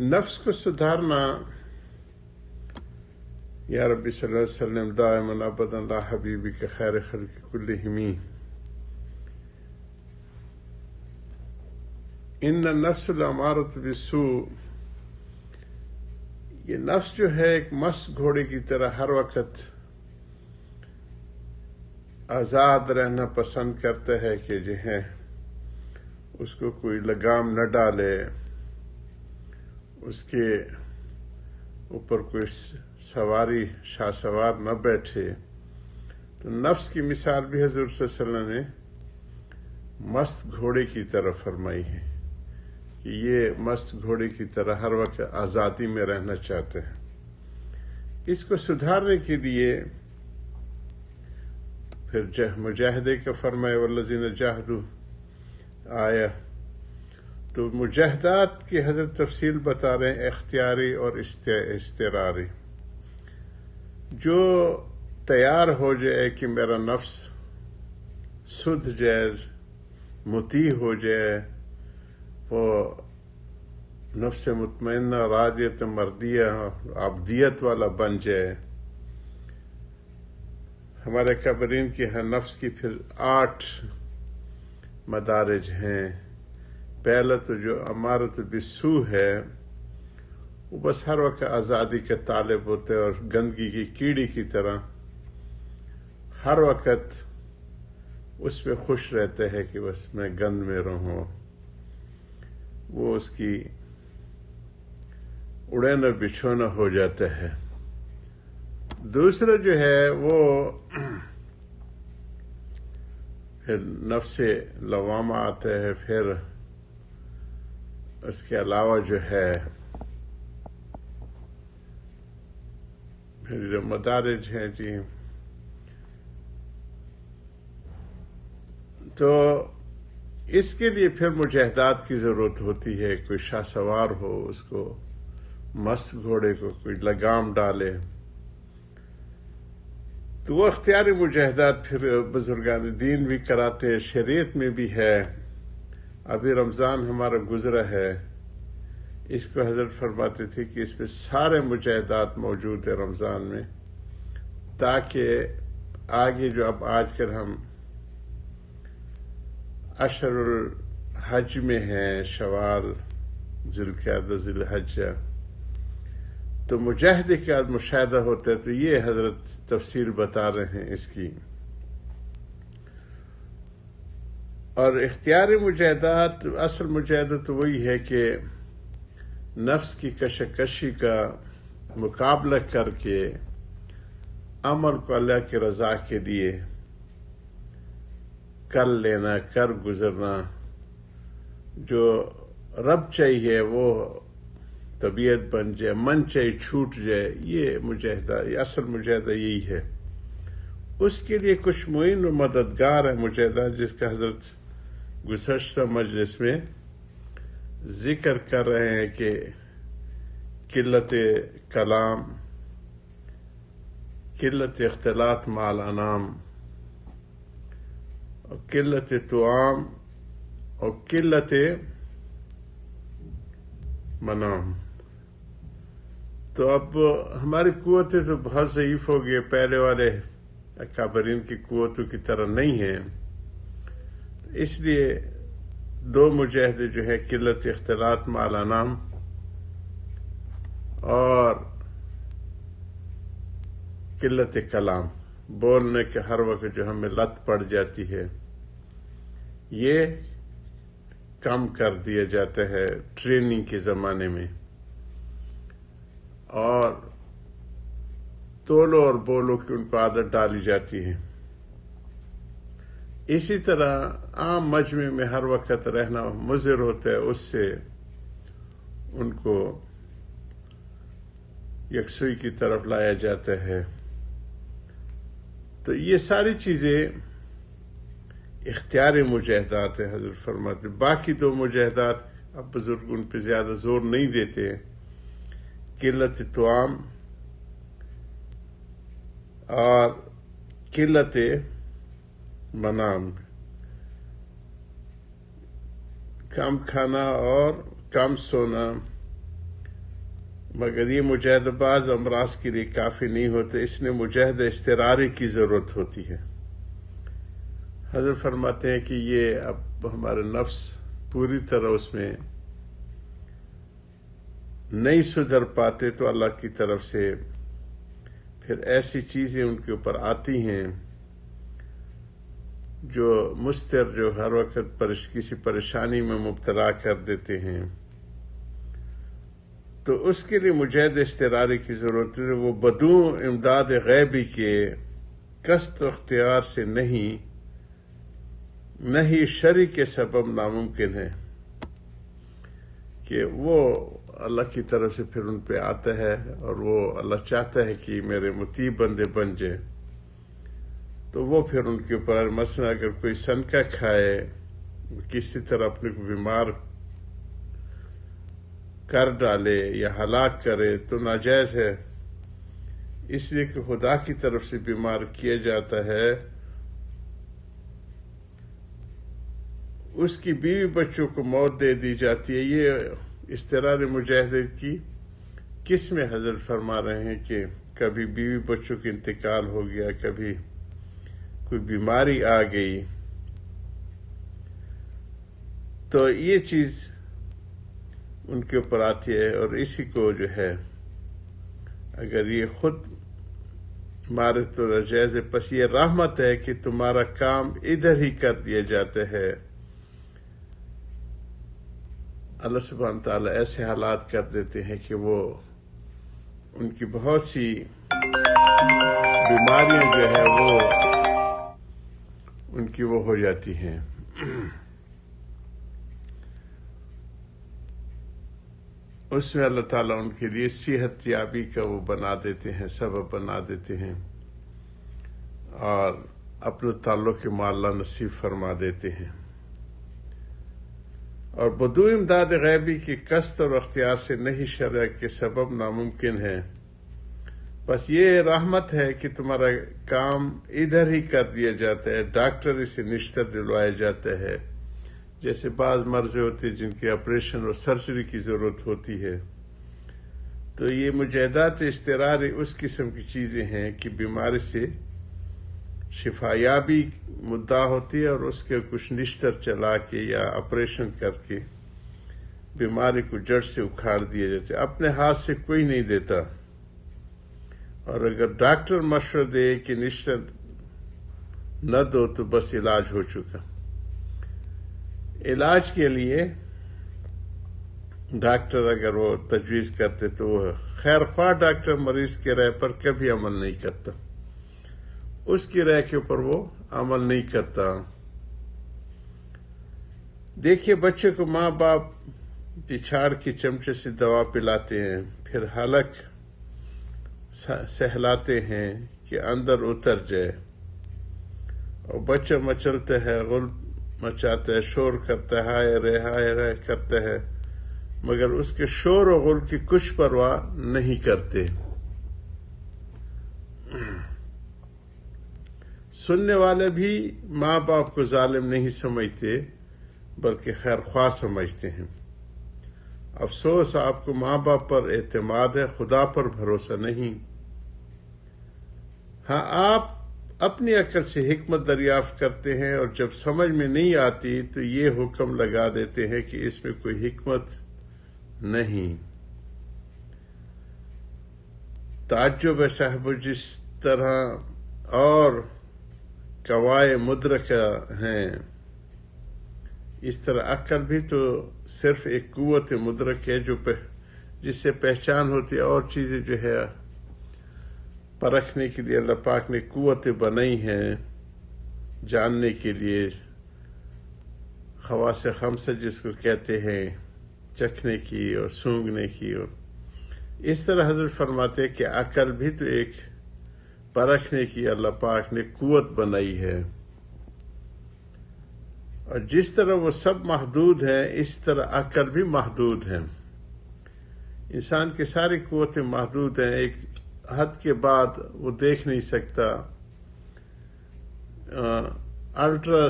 نفس کو سدھارنا، یا ربی صلی اللہ علیہ وسلم دائما ابدا لا حبیبی کے خیر خلق کلہم، ان النفس لامارۃ بالسوء، یہ نفس جو ہے ایک مست گھوڑے کی طرح ہر وقت آزاد رہنا پسند کرتا ہے کہ جو ہے اس کو کوئی لگام نہ ڈالے، اس کے اوپر کوئی سواری شاہ سوار نہ بیٹھے۔ تو نفس کی مثال بھی حضور صلی اللہ علیہ وسلم نے مست گھوڑے کی طرح فرمائی ہے کہ یہ مست گھوڑے کی طرح ہر وقت آزادی میں رہنا چاہتے ہیں۔ اس کو سدھارنے کے لیے پھر مجاہدے کا فرمائے والذین جاہدوا آیا، تو مجاہدات کی حضرت تفصیل بتا رہے ہیں، اختیاری اور اضطراری۔ جو تیار ہو جائے کہ میرا نفس سدھ جائے، مطیع ہو جائے، وہ نفس مطمئنہ راضیت مرضیہ عبدیت والا بن جائے۔ ہمارے قابرین کے ہاں نفس کی پھر 8 مدارج ہیں۔ پہلا تو جو امارۃ بالسوء ہے، وہ بس ہر وقت آزادی کا طالب ہوتا ہے اور گندگی کی کیڑی کی طرح ہر وقت اس پہ خوش رہتا ہے کہ بس میں گند میں رہوں، وہ اس کی اڑینا بچھونا ہو جاتا ہے۔ دوسرا جو ہے وہ پھر نفس لوامہ آتا ہے، پھر اس کے علاوہ جو ہے پھر جو مدارج ہیں جی، تو اس کے لیے پھر مجاہدات کی ضرورت ہوتی ہے۔ کوئی شاہ سوار ہو، اس کو مست گھوڑے کو کوئی لگام ڈالے، تو وہ اختیاری مجاہدات پھر بزرگان دین بھی کراتے ہیں، شریعت میں بھی ہے۔ ابھی رمضان ہمارا گزرا ہے، اس کو حضرت فرماتے تھے کہ اس میں سارے مجاہدات موجود ہیں رمضان میں، تاکہ آگے جو اب آج کل ہم اشہر الحج میں ہیں، شوال، ذوالقعدہ، ذی الحجہ، تو مجاہدے کے بعد مشاہدہ ہوتا ہے۔ تو یہ حضرت تفصیل بتا رہے ہیں اس کی۔ اور اختیاری مجاہدات، اصل مجاہدہ تو وہی ہے کہ نفس کی کشمکشی کا مقابلہ کر کے عمل کو اللہ کی رضا کے لیے کر لینا، کر گزرنا۔ جو رب چاہیے وہ طبیعت بن جائے، من چاہیے چھوٹ جائے، یہ مجاہدہ، یہ اصل مجاہدہ یہی ہے۔ اس کے لیے کچھ معین و مددگار ہے مجاہدہ، جس کا حضرت گزشتہ مجلس میں ذکر کر رہے ہیں کہ قلت کلام، قلت اختلاط مع الانام، اور قلت طعام، اور قلت منام۔ تو اب ہماری قوتیں تو بہت ضعیف ہو گئی، پہلے والے اکابرین کی قوتوں کی طرح نہیں ہیں۔ اس لیے 2 مجاہدے جو ہے، قلت اختلاط مع الانام اور قلت کلام، بولنے کے ہر وقت جو ہمیں لت پڑ جاتی ہے، یہ کم کر دیا جاتا ہے ٹریننگ کے زمانے میں۔ اور تولو اور بولو کہ ان کو عادت ڈالی جاتی ہے۔ اسی طرح عام مجمع میں ہر وقت رہنا مضر ہوتا ہے، اس سے ان کو یکسوئی کی طرف لایا جاتا ہے۔ تو یہ ساری چیزیں اختیاری مجاہدات ہیں، حضرت فرماتے۔ باقی 2 مجاہدات اب بزرگ ان پہ زیادہ زور نہیں دیتے، قلت طعام اور قلت منام، کم کھانا اور کم سونا، مگر یہ مجاہدہ بعض امراض کے لیے کافی نہیں ہوتے، اس لیے مجاہدہ اضطراری کی ضرورت ہوتی ہے۔ حضرت فرماتے ہیں کہ یہ اب ہمارا نفس پوری طرح اس میں نہیں سدھر پاتے تو اللہ کی طرف سے پھر ایسی چیزیں ان کے اوپر آتی ہیں جو مستر، جو ہر وقت کسی پریشانی میں مبتلا کر دیتے ہیں، تو اس کے لیے مجاہدہ اضطراری کی ضرورت ہے۔ وہ بدون امداد غیبی کے قصد و اختیار سے نہیں شرع کے سبب ناممکن ہے کہ وہ اللہ کی طرف سے پھر ان پہ آتا ہے، اور وہ اللہ چاہتا ہے کہ میرے مطیع بندے بن جائے، تو وہ پھر ان کے اوپر مثلا اگر کوئی سنکا کھائے، کسی طرح اپنے کو بیمار کر ڈالے یا ہلاک کرے تو ناجائز ہے، اس لیے کہ خدا کی طرف سے بیمار کیا جاتا ہے۔ اس کی بیوی بچوں کو موت دے دی جاتی ہے۔ یہ اضطرار مجاہدے کی قسم حضرت فرما رہے ہیں کہ کبھی بیوی بچوں کا انتقال ہو گیا، کبھی کوئی بیماری آ گئی، تو یہ چیز ان کے اوپر آتی ہے، اور اسی کو جو ہے اگر یہ خود مارے تو ناجائز ہے۔ پس یہ رحمت ہے کہ تمہارا کام ادھر ہی کر دیا جاتا ہے۔ اللہ سبحانہ تعالیٰ ایسے حالات کر دیتے ہیں کہ وہ ان کی بہت سی بیماریاں جو ہے وہ ان کی وہ ہو جاتی ہیں۔ اس میں اللہ تعالیٰ ان کے لیے صحت یابی کا وہ بنا دیتے ہیں، سبب بنا دیتے ہیں، اور اپنے تعلق معلّہ نصیب فرما دیتے ہیں۔ اور بدون امداد غیبی کی قصد اور اختیار سے نہیں شرع کے سبب ناممکن ہے۔ بس یہ رحمت ہے کہ تمہارا کام ادھر ہی کر دیا جاتا ہے، ڈاکٹر اسے نشتر دلوایا جاتا ہے۔ جیسے بعض مرض ہوتے ہیں جن کی آپریشن اور سرجری کی ضرورت ہوتی ہے، تو یہ مجاہدات اضطراری اس قسم کی چیزیں ہیں کہ بیماری سے شفا یابی مدعا ہوتی ہے، اور اس کے کچھ نشتر چلا کے یا آپریشن کر کے بیماری کو جڑ سے اکھاڑ دیا جاتا ہے۔ اپنے ہاتھ سے کوئی نہیں دیتا، اور اگر ڈاکٹر مشورہ دے کہ نشتر نہ دو تو بس علاج ہو چکا۔ علاج کے لیے ڈاکٹر اگر وہ تجویز کرتے تو وہ خیر خواہ ڈاکٹر مریض کے رائے پر کبھی عمل نہیں کرتا، اس کی رائے کے اوپر وہ عمل نہیں کرتا۔ دیکھیے بچے کو ماں باپ پچھاڑ کے چمچے سے دوا پلاتے ہیں، پھر حلق سہلاتے ہیں کہ اندر اتر جائے، اور بچہ مچلتا ہے، غل مچاتا ہے، شور کرتا ہے، ہائے رے کرتا ہے، مگر اس کے شور و غل کی کچھ پرواہ نہیں کرتے۔ سننے والے بھی ماں باپ کو ظالم نہیں سمجھتے بلکہ خیر خواہ سمجھتے ہیں۔ افسوس آپ کو ماں باپ پر اعتماد ہے، خدا پر بھروسہ نہیں۔ ہاں، آپ اپنی عقل سے حکمت دریافت کرتے ہیں، اور جب سمجھ میں نہیں آتی تو یہ حکم لگا دیتے ہیں کہ اس میں کوئی حکمت نہیں۔ تعجب ہے صاحب، جس طرح اور قوائے مدرکہ ہیں، اس طرح عقل بھی تو صرف ایک قوت مدرک ہے جس سے پہچان ہوتی ہے، اور چیزیں جو ہے پرکھنے کے لیے اللہ پاک نے قوتیں بنائی ہیں، جاننے کے لیے خواص خمسہ جس کو کہتے ہیں، چکھنے کی اور سونگھنے کی، اور اس طرح حضرت فرماتے ہیں کہ عقل بھی تو ایک پرکھنے کی اللہ پاک نے قوت بنائی ہے، اور جس طرح وہ سب محدود ہیں اس طرح عقل بھی محدود ہے۔ انسان کی ساری قوتیں محدود ہیں، ایک حد کے بعد وہ دیکھ نہیں سکتا، الٹرا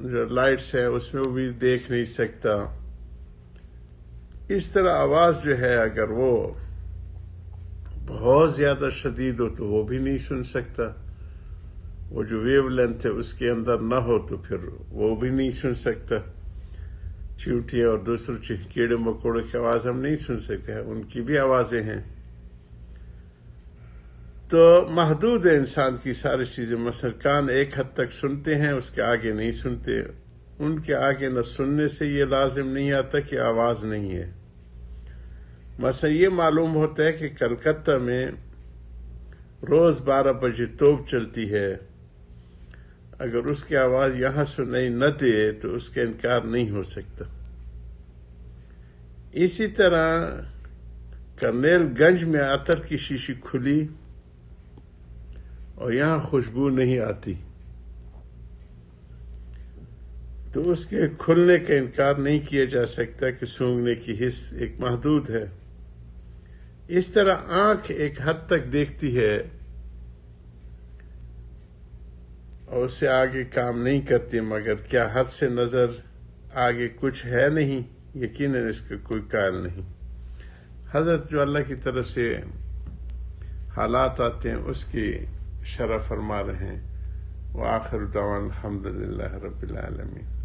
جو لائٹس ہے اس میں وہ بھی دیکھ نہیں سکتا۔ اس طرح آواز جو ہے اگر وہ بہت زیادہ شدید ہو تو وہ بھی نہیں سن سکتا، وہ جو ویو لینتھ ہے اس کے اندر نہ ہو تو پھر وہ بھی نہیں سن سکتا۔ چیونٹیاں اور دوسرے کیڑے مکوڑے کی آواز ہم نہیں سن سکتے ہیں، ان کی بھی آوازیں ہیں۔ تو محدود ہے انسان کی ساری چیزیں، مثلا کان ایک حد تک سنتے ہیں، اس کے آگے نہیں سنتے۔ ان کے آگے نہ سننے سے یہ لازم نہیں آتا کہ آواز نہیں ہے۔ مثلا یہ معلوم ہوتا ہے کہ کلکتہ میں روز 12 بجے توپ چلتی ہے، اگر اس کی آواز یہاں سنائی نہ دے تو اس کا انکار نہیں ہو سکتا۔ اسی طرح کرنیل گنج میں عطر کی شیشی کھلی اور یہاں خوشبو نہیں آتی تو اس کے کھلنے کا انکار نہیں کیا جا سکتا کہ سونگھنے کی حس ایک محدود ہے۔ اس طرح آنکھ ایک حد تک دیکھتی ہے اور اس سے آگے کام نہیں کرتی، مگر کیا حد سے نظر آگے کچھ ہے نہیں، یقیناً اس کا کوئی قائل نہیں۔ حضرت جو اللہ کی طرف سے حالات آتے ہیں اس کی شرح فرما رہے ہیں۔ وآخر دعوانا الحمدللہ رب العالمین۔